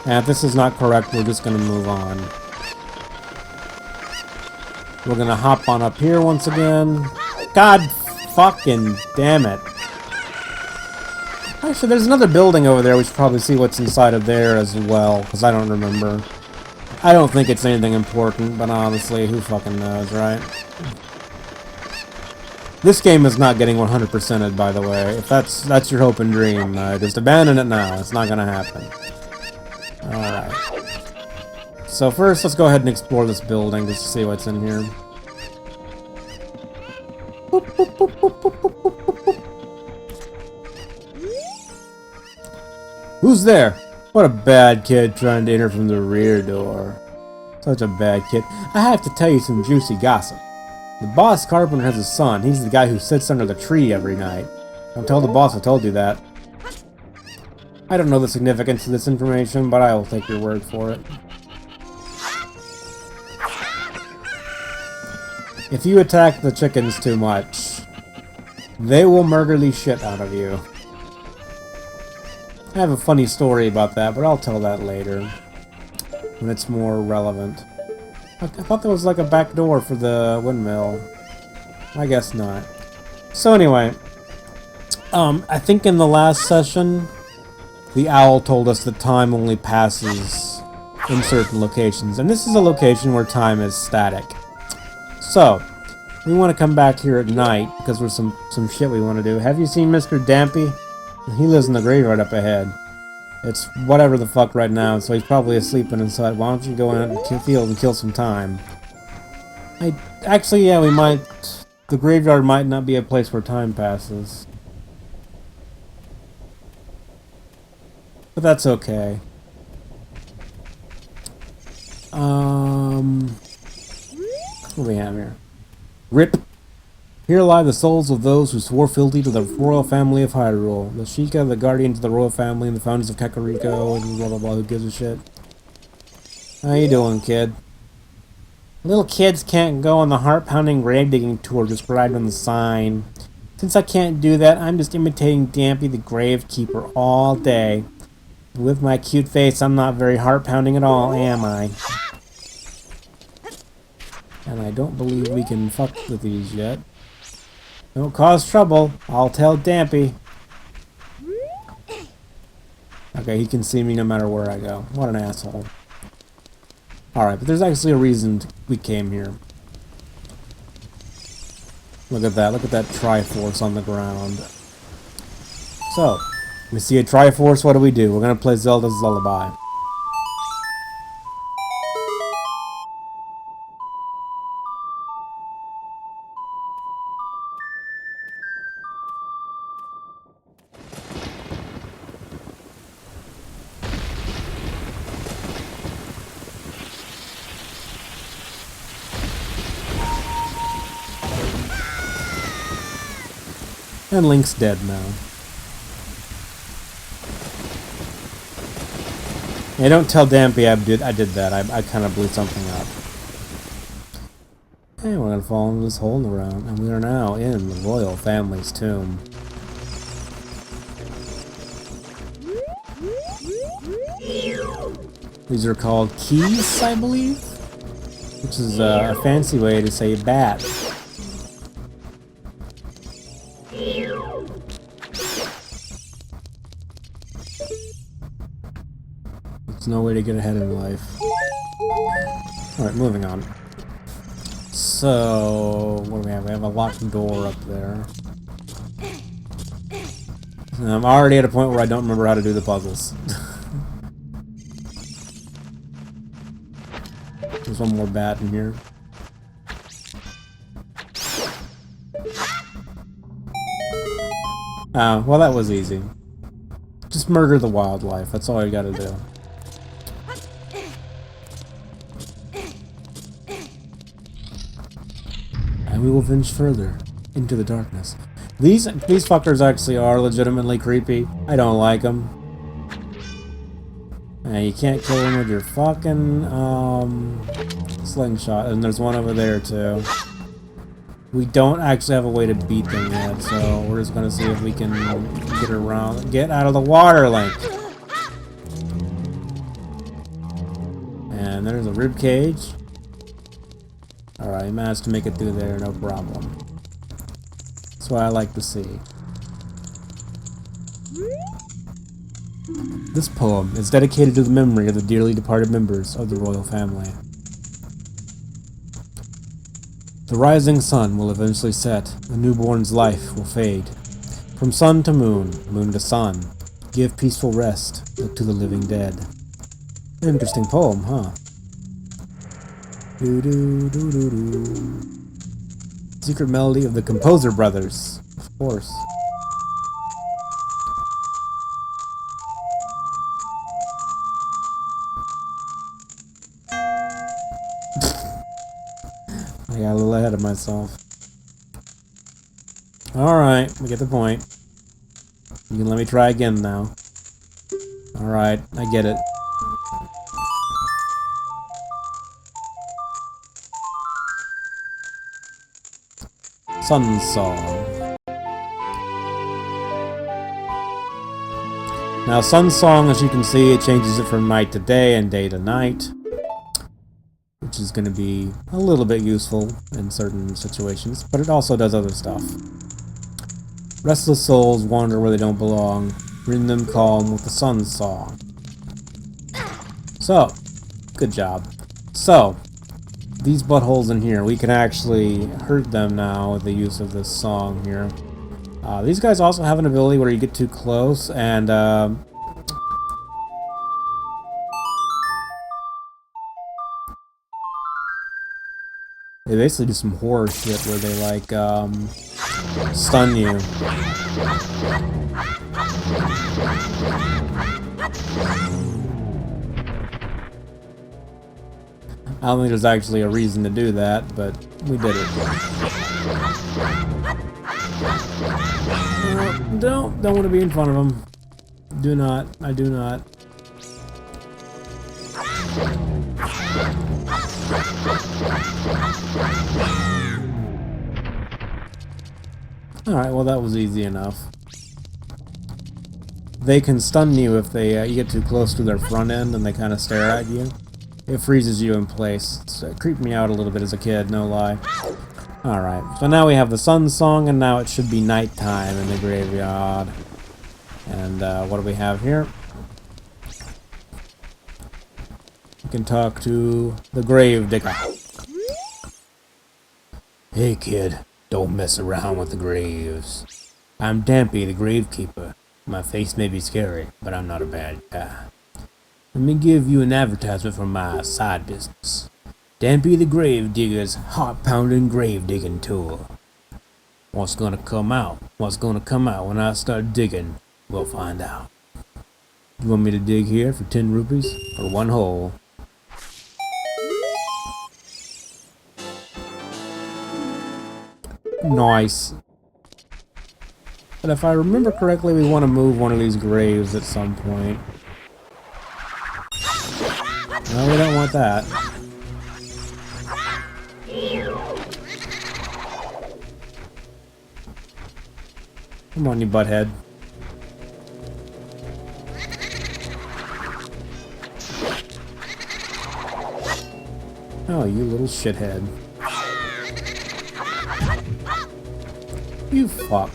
and if this is not correct, we're just gonna move on. We're gonna hop on up here once again. God fucking damn it. Actually, there's another building over there. We should probably see what's inside of there as well, because I don't remember. I don't think it's anything important, but honestly, who fucking knows, right? This game is not getting 100%ed, by the way. If that's your hope and dream, just abandon it now. It's not gonna happen. Alright. So first, let's go ahead and explore this building just to see what's in here. Boop, boop, boop, boop, boop, boop, boop, boop. Who's there? What a bad kid trying to enter from the rear door. Such a bad kid. I have to tell you some juicy gossip. The boss carpenter has a son. He's the guy who sits under the tree every night. Don't tell the boss I told you that. I don't know the significance of this information, but I will take your word for it. If you attack the chickens too much, they will murder the shit out of you. I have a funny story about that, but I'll tell that later. When it's more relevant. I thought there was like a back door for the windmill. I guess not. So anyway, I think in the last session, the owl told us that time only passes in certain locations. And this is a location where time is static. So, we want to come back here at night, because there's some shit we want to do. Have you seen Mr. Dampy? He lives in the graveyard up ahead. It's whatever the fuck right now, so he's probably asleep inside. Why don't you go in the field and kill some time? Actually, yeah, we might... The graveyard might not be a place where time passes. But that's okay. What do we have here? RIP. Here lie the souls of those who swore fealty to the royal family of Hyrule. The Sheikah, the guardians of the royal family, and the founders of Kakariko, and blah blah blah, who gives a shit. How you doing, kid? Little kids can't go on the heart-pounding grave-digging tour described on the sign. Since I can't do that, I'm just imitating Dampy the Gravekeeper all day. With my cute face, I'm not very heart-pounding at all, am I? And I don't believe we can fuck with these yet. Don't cause trouble. I'll tell Dampy. Okay, he can see me no matter where I go. What an asshole. Alright, but there's actually a reason we came here. Look at that. Look at that Triforce on the ground. So, we see a Triforce, what do? We're going to play Zelda's Lullaby. And Link's dead now. Hey, don't tell Dampy I did that. I kind of blew something up. Hey, we're gonna fall into this hole in the ground, and we are now in the royal family's tomb. These are called keys, I believe? Which is a fancy way to say bat. There's no way to get ahead in life. Alright, moving on. So, what do we have? We have a locked door up there. And I'm already at a point where I don't remember how to do the puzzles. There's one more bat in here. Oh, well that was easy. Just murder the wildlife, that's all you gotta do. And we will venture further into the darkness. These fuckers actually are legitimately creepy. I don't like them. And you can't kill them with your fucking slingshot. And there's one over there too. We don't actually have a way to beat them yet, so we're just gonna see if we can get around. Get out of the water, Link. And there's a rib cage. Alright, you managed to make it through there, no problem. That's what I like to see. This poem is dedicated to the memory of the dearly departed members of the royal family. The rising sun will eventually set, a newborn's life will fade. From sun to moon, moon to sun, give peaceful rest to the living dead. An interesting poem, huh? Do-do-do-do-do. Secret melody of the Composer Brothers, of course. I got a little ahead of myself. Alright, we get the point. You can let me try again now. Alright, I get it. Sun Song. Now, Sun Song, as you can see, it changes it from night to day and day to night, which is going to be a little bit useful in certain situations, but it also does other stuff. Restless souls wander where they don't belong. Bring them calm with the Sun Song. So, good job. So, these buttholes in here, we can actually hurt them now with the use of this song here. These guys also have an ability where you get too close and they basically do some horror shit where they like stun you. I don't think there's actually a reason to do that, but we did it. No, don't want to be in front of them. Do not. I do not. Alright, well that was easy enough. They can stun you if they you get too close to their front end and they kind of stare at you. It freezes you in place. It creeped me out a little bit as a kid, no lie. Alright, so now we have the Sun Song, and now it should be nighttime in the graveyard. And what do we have here? We can talk to the grave digger. Hey kid, don't mess around with the graves. I'm Dampy, the gravekeeper. My face may be scary, but I'm not a bad guy. Let me give you an advertisement for my side business. Dampy the Grave Digger's heart-pounding grave digging tour. What's gonna come out? What's gonna come out when I start digging? We'll find out. You want me to dig here for 10 rupees? For one hole? Nice. But if I remember correctly, we want to move one of these graves at some point. No, we don't want that. Come on, you butthead. Oh, you little shithead. You fuck.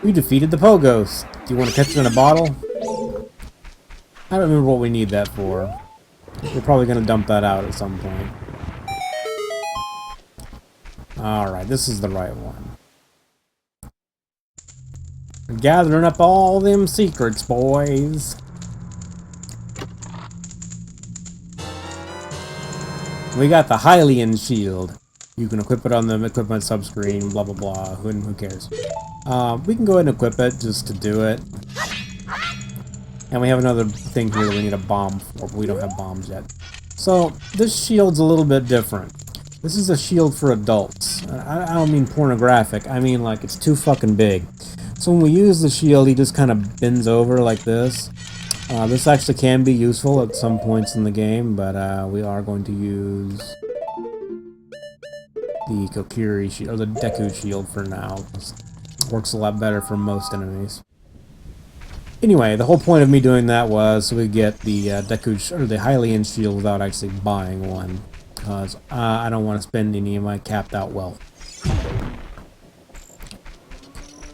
We defeated the Pogos. Do you want to catch it in a bottle? I don't remember what we need that for. We're probably going to dump that out at some point. Alright, this is the right one. We're gathering up all them secrets, boys. We got the Hylian shield. You can equip it on the equipment subscreen, blah blah blah, who cares. We can go ahead and equip it just to do it. And we have another thing here that we need a bomb for, but we don't have bombs yet. So, this shield's a little bit different. This is a shield for adults. I don't mean pornographic, I mean like it's too fucking big. So when we use the shield, he just kind of bends over like this. This actually can be useful at some points in the game, but we are going to use the Kokiri shield, or the Deku shield for now. It works a lot better for most enemies. Anyway, the whole point of me doing that was so we get the Deku, or the Hylian shield without actually buying one, because I don't want to spend any of my capped out wealth.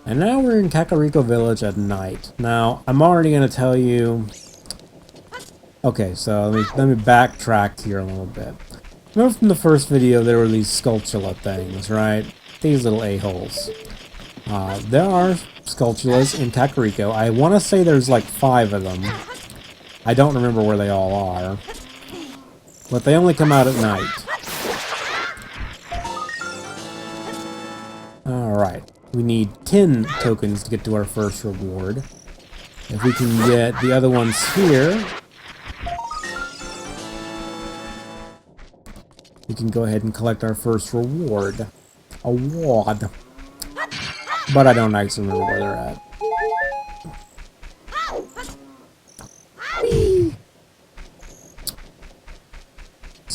And now we're in Kakariko Village at night. Now, I'm already going to tell you... Okay, so let me backtrack here a little bit. Remember from the first video there were these Skulltula things, right? These little a-holes. There are Skulltulas in Kakariko. I want to say there's like 5 of them. I don't remember where they all are. But they only come out at night. Alright. We need 10 tokens to get to our first reward. If we can get the other ones here, we can go ahead and collect our first reward. Award. But I don't actually remember where they're at.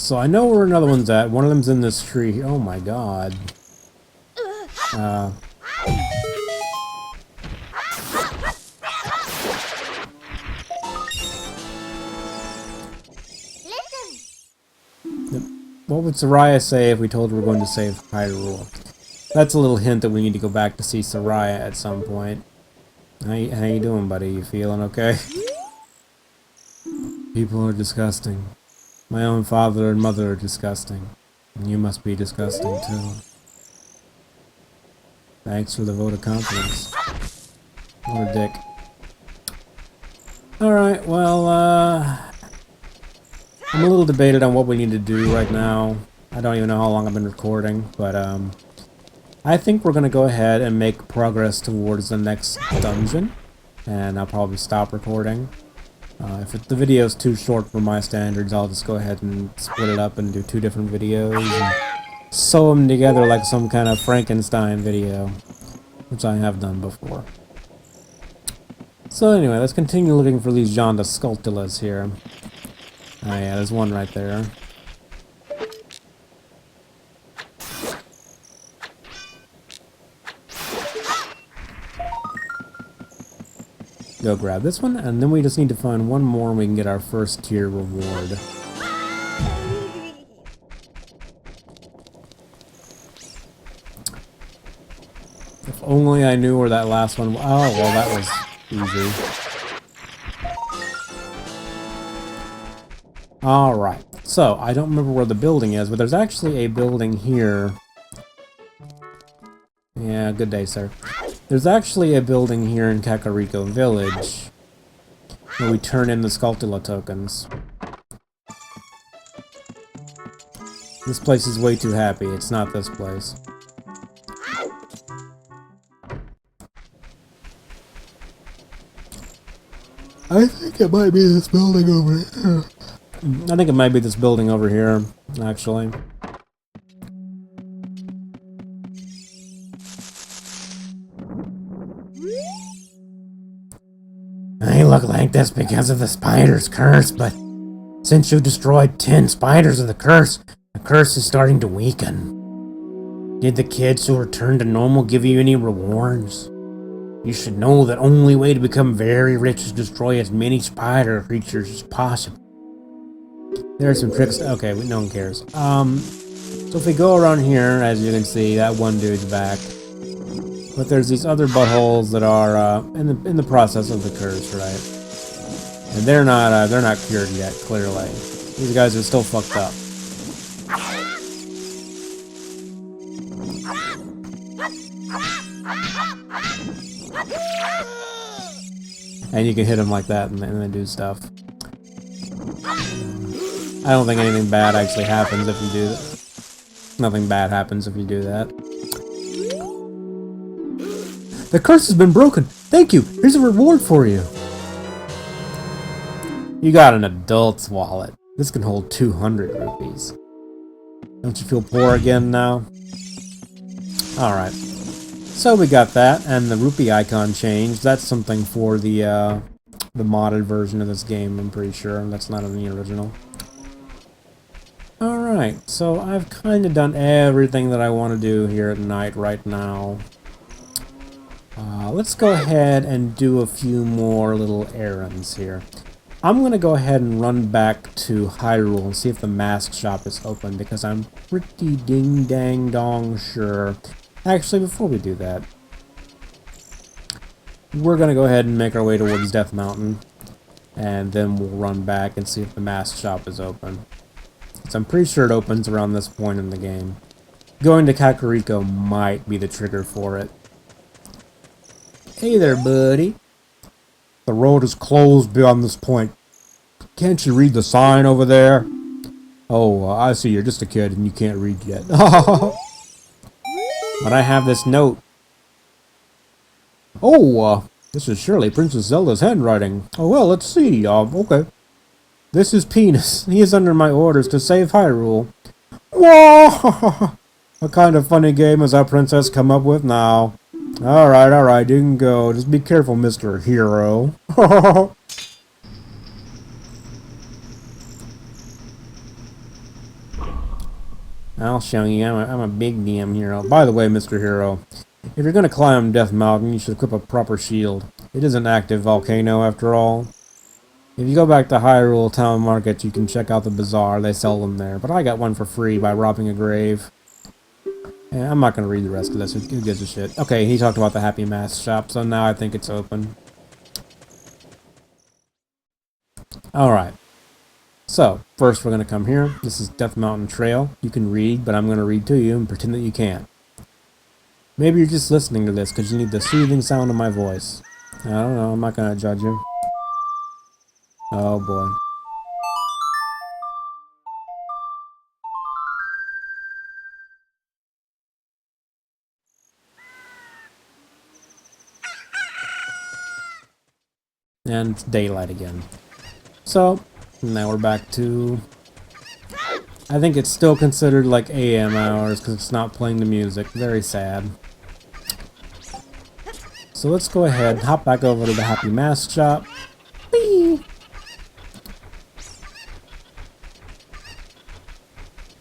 So I know where another one's at. One of them's in this tree. Oh my god. What would Soraya say if we told her we're going to save Hyrule? That's a little hint that we need to go back to see Soraya at some point. How you doing, buddy? You feeling okay? People are disgusting. My own father and mother are disgusting. And you must be disgusting, too. Thanks for the vote of confidence. What a dick. Alright, well, I'm a little debated on what we need to do right now. I don't even know how long I've been recording, but, I think we're gonna go ahead and make progress towards the next dungeon. And I'll probably stop recording. If the video's too short for my standards, I'll just go ahead and split it up and do 2 different videos and sew them together like some kind of Frankenstein video, which I have done before. So anyway, let's continue looking for these Jonda Sculptulas here. Oh yeah, there's one right there. Go grab this one, and then we just need to find one more and we can get our first tier reward. If only I knew where that last one was. Oh, well, that was easy. Alright, so I don't remember where the building is, but there's actually a building here. Yeah, good day, sir. There's actually a building here in Kakariko Village where we turn in the Sculptula tokens. This place is way too happy. It's not this place. I think it might be this building over here. I think it might be this building over here, actually. I look like this because of the spider's curse, but since you destroyed 10 spiders of the curse is starting to weaken. Did the kids who returned to normal give you any rewards? You should know that only way to become very rich is to destroy as many spider creatures as possible. There are some tricks. Okay, no one cares. So if we go around here, as you can see, that one dude's back. But there's these other buttholes that are in the process of the curse, right? And they're not cured yet. Clearly, these guys are still fucked up. And you can hit them like that and they do stuff. I don't think anything bad actually happens if you do that. Nothing bad happens if you do that. The curse has been broken! Thank you! Here's a reward for you! You got an adult's wallet. This can hold 200 rupees. Don't you feel poor again now? Alright. So we got that, and the rupee icon changed. That's something for the modded version of this game, I'm pretty sure. That's not in the original. Alright, so I've kind of done everything that I want to do here at night right now. Let's go ahead and do a few more little errands here. I'm going to go ahead and run back to Hyrule and see if the mask shop is open, because I'm pretty ding-dang-dong sure. Actually, before we do that, we're going to go ahead and make our way towards Death Mountain, and then we'll run back and see if the mask shop is open. So I'm pretty sure it opens around this point in the game. Going to Kakariko might be the trigger for it. Hey there, buddy. The road is closed beyond this point. Can't you read the sign over there? Oh, I see you're just a kid and you can't read yet. But I have this note. Oh, this is surely Princess Zelda's handwriting. Oh, well, let's see. Okay. This is Penis. He is under my orders to save Hyrule. Whoa! What kind of funny game has our princess come up with now? Alright, you can go. Just be careful, Mr. Hero. I'll show you. I'm a big damn hero. By the way, Mr. Hero, if you're gonna climb Death Mountain, you should equip a proper shield. It is an active volcano after all. If you go back to Hyrule Town Market, you can check out the bazaar. They sell them there. But I got one for free by robbing a grave. And I'm not gonna read the rest of this. Who gives a shit? Okay, he talked about the Happy Mask shop, so now I think it's open. Alright. So, first we're gonna come here. This is Death Mountain Trail. You can read, but I'm gonna read to you and pretend that you can't. Maybe you're just listening to this because you need the soothing sound of my voice. I don't know, I'm not gonna judge you. Oh boy. And it's daylight again. So, now we're back to... I think it's still considered like AM hours because it's not playing the music. Very sad. So let's go ahead and hop back over to the Happy Mask shop. Whee!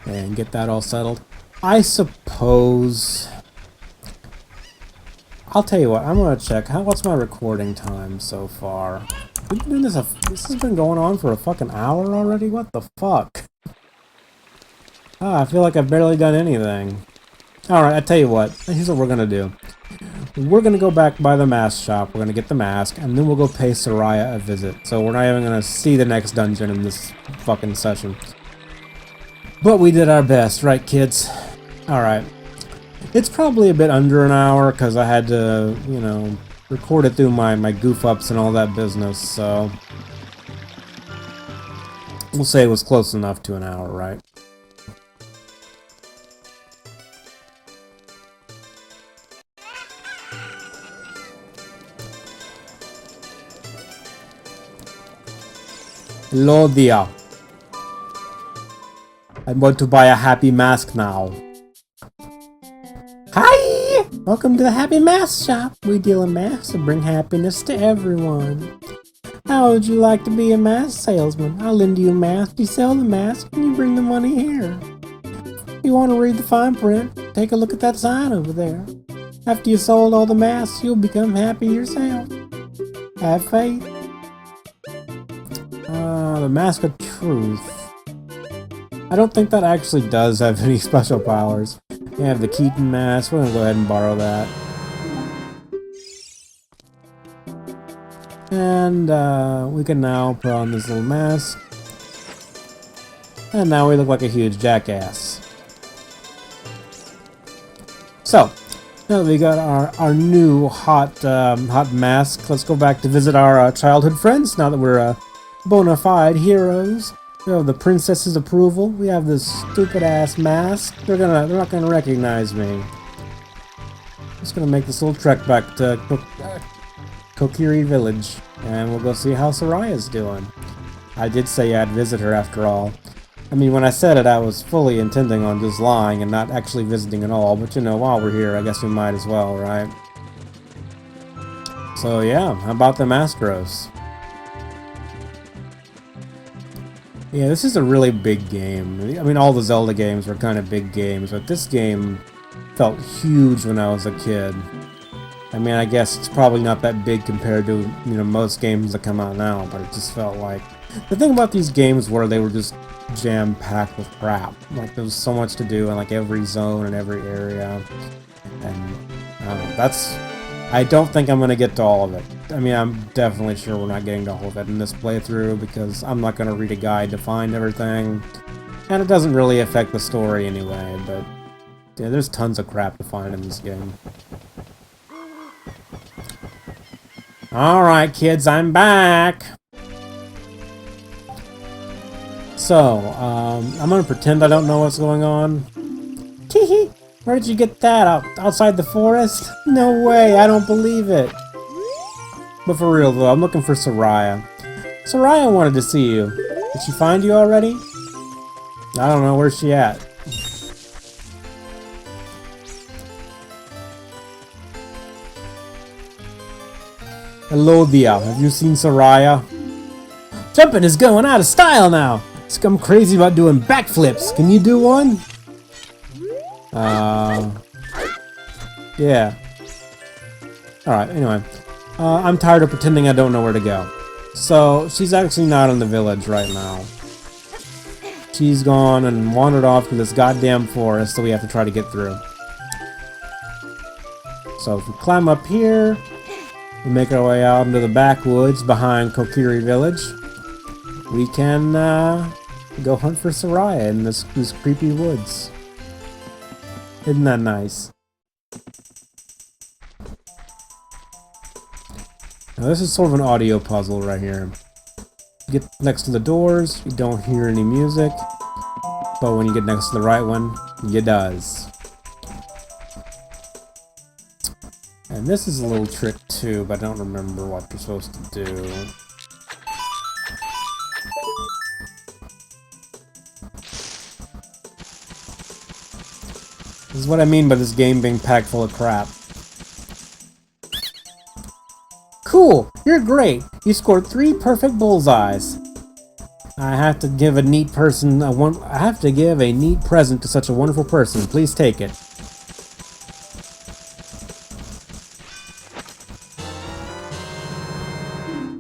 And get that all settled. I suppose... I'll tell you what, I'm gonna check. What's my recording time so far? We've been doing this, this has been going on for a fucking hour already? What the fuck? Ah, I feel like I've barely done anything. Alright, I tell you what, here's what we're gonna do. We're gonna go back by the mask shop, we're gonna get the mask, and then we'll go pay Soraya a visit. So we're not even gonna see the next dungeon in this fucking session. But we did our best, right kids? Alright. It's probably a bit under an hour, because I had to, you know, record it through my goof-ups and all that business, so... We'll say it was close enough to an hour, right? Hello there. I'm going to buy a Happy Mask now. Hi! Welcome to the Happy Mask shop. We deal in masks and bring happiness to everyone. How would you like to be a mask salesman? I'll lend you a mask, you sell the mask, and you bring the money here. If you want to read the fine print, take a look at that sign over there. After you sold all the masks, you'll become happy yourself. Have faith. The Mask of Truth. I don't think that actually does have any special powers. We have the Keaton mask. We're gonna go ahead and borrow that. And we can now put on this little mask. And now we look like a huge jackass. So, now that we got our new hot mask, let's go back to visit our childhood friends now that we're bona fide heroes. We have the princess's approval. We have this stupid ass mask. They're not gonna recognize me. I'm just gonna make this little trek back to Kokiri Village, and we'll go see how Soraya's doing. I did say I'd visit her after all. I mean, when I said it, I was fully intending on just lying and not actually visiting at all. But you know, while we're here, I guess we might as well, right? So yeah, how about the Astros? Yeah, this is a really big game. I mean, all the Zelda games were kind of big games, but this game felt huge when I was a kid. I mean, I guess it's probably not that big compared to, you know, most games that come out now, but it just felt like... The thing about these games were they were just jam-packed with crap. Like, there was so much to do in, like, every zone and every area. And, I don't know, that's... I don't think I'm going to get to all of it. I mean, I'm definitely sure we're not getting to all of it in this playthrough, because I'm not going to read a guide to find everything. And it doesn't really affect the story anyway, but... Yeah, there's tons of crap to find in this game. Alright, kids, I'm back! So, I'm gonna pretend I don't know what's going on. Teehee! Where'd you get that? Outside the forest? No way, I don't believe it! But for real though, I'm looking for Soraya. Soraya wanted to see you. Did she find you already? I don't know, where's she at? Hello there, have you seen Soraya? Jumping is going out of style now! I'm crazy about doing backflips. Can you do one? Yeah. Alright, anyway. I'm tired of pretending I don't know where to go. So, she's actually not in the village right now. She's gone and wandered off to this goddamn forest that we have to try to get through. So if we climb up here, we make our way out into the backwoods behind Kokiri village, we can go hunt for Soraya in these creepy woods. Isn't that nice? Now this is sort of an audio puzzle right here. You get next to the doors, you don't hear any music, but when you get next to the right one, you does. And this is a little trick too, but I don't remember what you're supposed to do. This is what I mean by this game being packed full of crap. Cool! You're great! You scored 3 perfect bullseyes! I have to give a neat present to such a wonderful person. Please take it.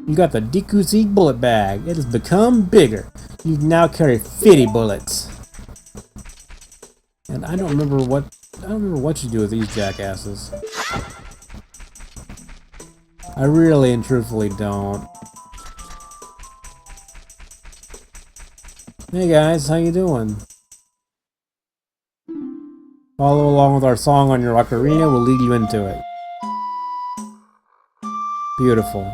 You got the Deku bullet bag. It has become bigger. You can now carry 50 bullets. And I don't remember what you do with these jackasses. I really and truthfully don't. Hey guys, how you doing? Follow along with our song on your Ocarina, we'll lead you into it. Beautiful.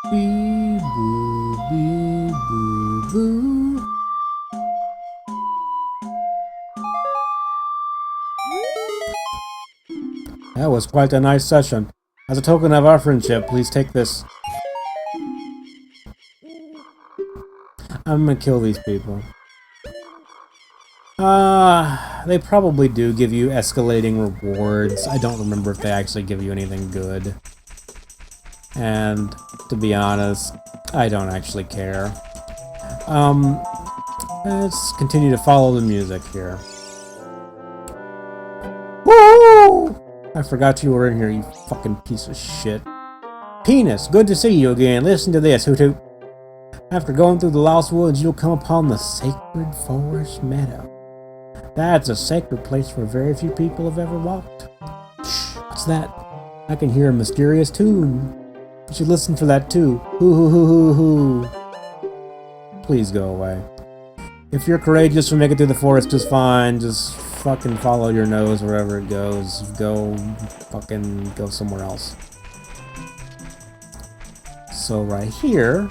Bee boo, bee boo boo. That was quite a nice session. As a token of our friendship, please take this. I'm gonna kill these people. They probably do give you escalating rewards. I don't remember if they actually give you anything good. And, to be honest, I don't actually care. Let's continue to follow the music here. Woo! I forgot you were in here, you fucking piece of shit. Penis, good to see you again. Listen to this, Hoot Hoot. After going through the Lost Woods, you'll come upon the Sacred Forest Meadow. That's a sacred place where very few people have ever walked. Shh, what's that? I can hear a mysterious tune. You should listen for that too. Hoo hoo hoo hoo hoo. Please go away. If you're courageous, you'll make it through the forest just fine. Just fucking follow your nose wherever it goes. Go somewhere else. So right here,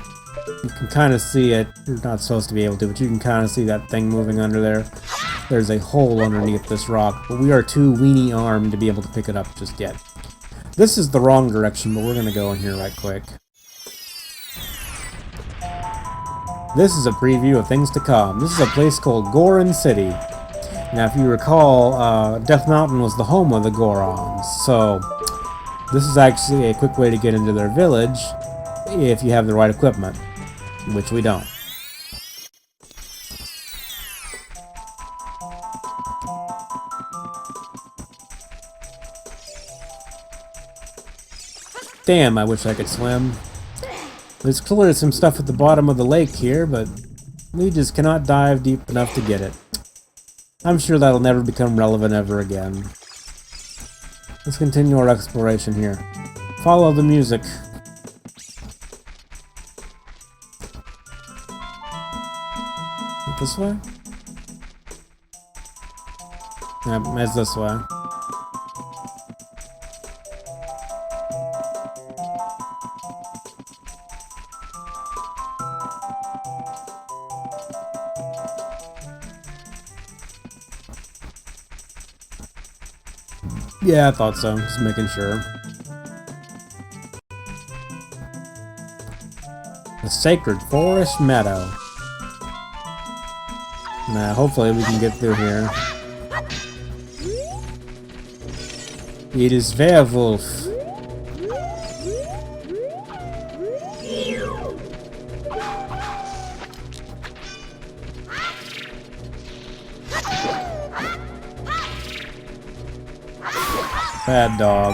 you can kind of see it. You're not supposed to be able to, but you can kind of see that thing moving under there. There's a hole underneath this rock, but we are too weenie-armed to be able to pick it up just yet. This is the wrong direction, but we're going to go in here right quick. This is a preview of things to come. This is a place called Goron City. Now, if you recall, Death Mountain was the home of the Gorons, so this is actually a quick way to get into their village if you have the right equipment, which we don't. Damn, I wish I could swim. There's clearly some stuff at the bottom of the lake here, but we just cannot dive deep enough to get it. I'm sure that'll never become relevant ever again. Let's continue our exploration here. Follow the music. This way? Yep, it's this way. Yeah, I thought so. Just making sure. The Sacred Forest Meadow. Now, hopefully we can get through here. It is werewolf. Bad dog.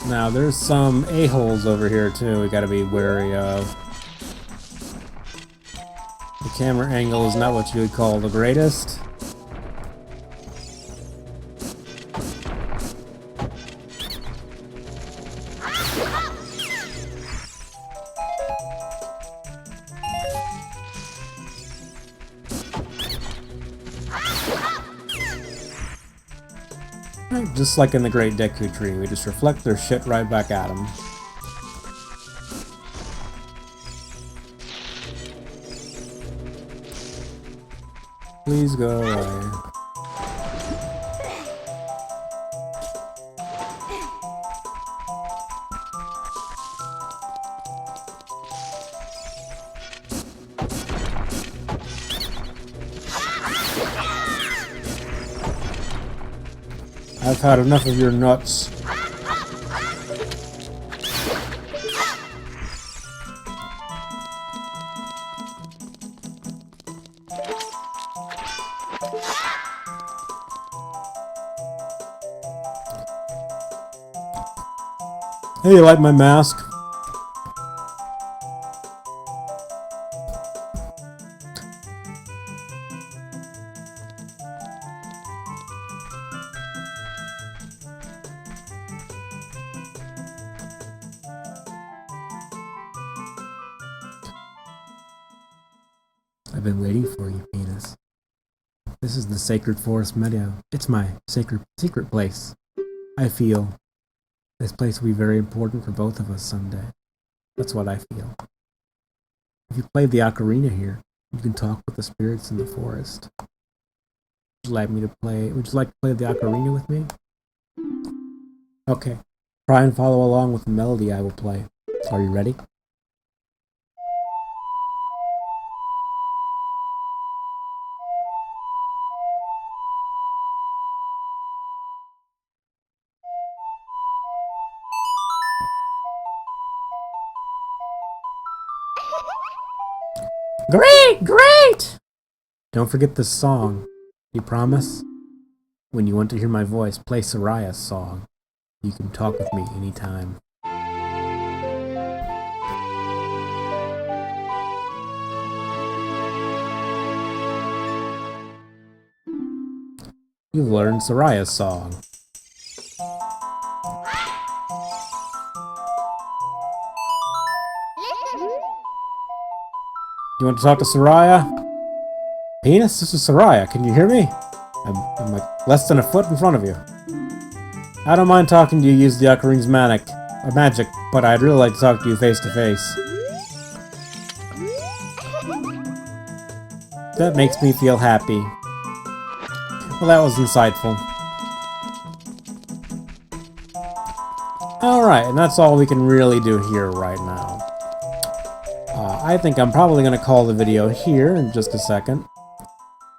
Now, there's some a-holes over here, too, we gotta be wary of. The camera angle is not what you would call the greatest. Just like in the Great Deku Tree, we just reflect their shit right back at them. Please go away. I've had enough of your nuts. Hey, you like my mask? I've been waiting for you, penis. This is the Sacred Forest Meadow. It's my secret place. I feel this place will be very important for both of us someday. That's what I feel. If you play the Ocarina here, you can talk with the spirits in the forest. Would you like to play the Ocarina with me? Okay. Try and follow along with the melody I will play. Are you ready? Great! Great! Don't forget this song. You promise? When you want to hear my voice, play Soraya's song. You can talk with me anytime. You've learned Soraya's song. You want to talk to Soraya? Penis, this is Soraya. Can you hear me? I'm like less than a foot in front of you. I don't mind talking to you use the Ocarina's magic, but I'd really like to talk to you face to face. That makes me feel happy. Well, that was insightful. Alright, and that's all we can really do here right now. I think I'm probably going to call the video here in just a second.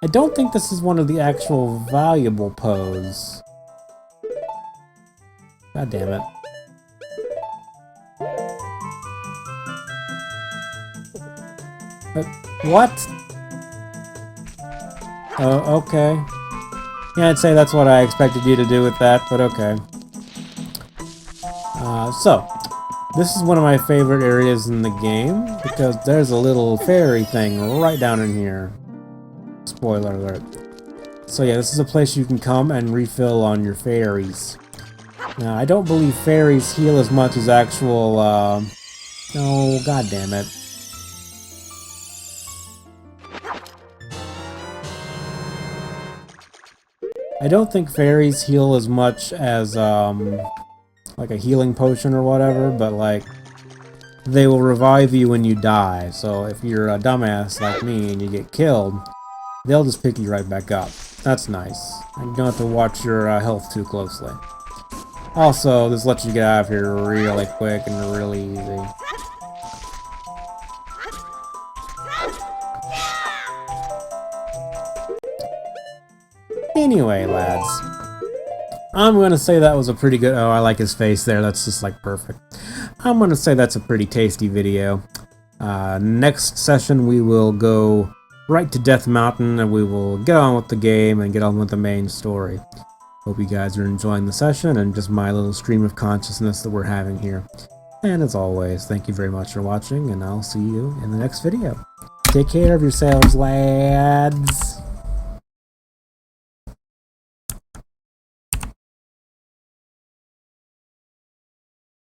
I don't think this is one of the actual valuable pose. God damn it. What? Oh, okay. Can't say that's what I expected you to do with that, but okay. So, this is one of my favorite areas in the game, because there's a little fairy thing right down in here. Spoiler alert. So yeah, this is a place you can come and refill on your fairies. Now, I don't believe fairies heal as much as actual, oh, god damn it. I don't think fairies heal as much as, like a healing potion or whatever, but like, they will revive you when you die. So if you're a dumbass like me and you get killed, they'll just pick you right back up. That's nice. And you don't have to watch your health too closely. Also, this lets you get out of here really quick and really easy. Anyway, lads, I'm gonna say that was a pretty good. Oh, I like his face there. That's just like perfect. I'm gonna say that's a pretty tasty video. Next session we will go right to Death Mountain and we will get on with the game and get on with the main story. Hope you guys are enjoying the session and just my little stream of consciousness that we're having here. And as always, thank you very much for watching, and I'll see you in the next video. Take care of yourselves, lads!